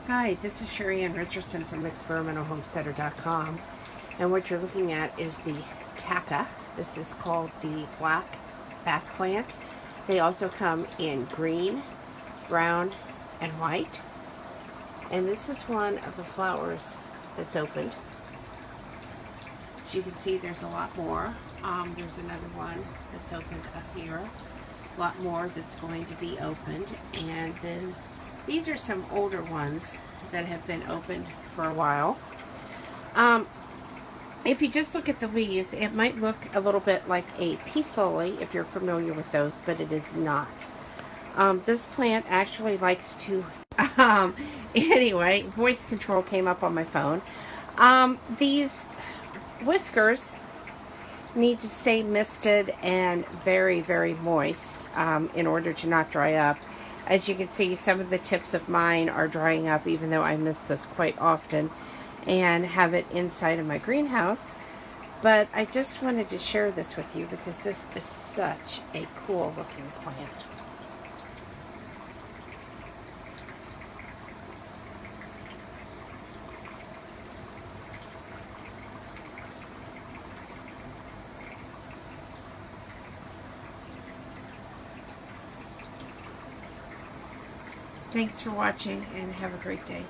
Hi, this is Sheri Ann Richerson from experimentalhomesteader.com, and what you're looking at is the Tacca. This is called the black back plant. They also come in green, brown, and white. And this is one of the flowers that's opened. As you can see, there's a lot more. There's another one that's opened up here. A lot more that's going to be opened. And then these are some older ones that have been opened for a while. If you just look at the leaves, it might look a little bit like a peace lily if you're familiar with those, but it is not. This plant actually likes to... Anyway, voice control came up on my phone. These whiskers need to stay misted and very, very moist in order to not dry up. As you can see, some of the tips of mine are drying up, even though I mist this quite often and have it inside of my greenhouse. But I just wanted to share this with you because this is such a cool looking plant. Thanks for watching and have a great day.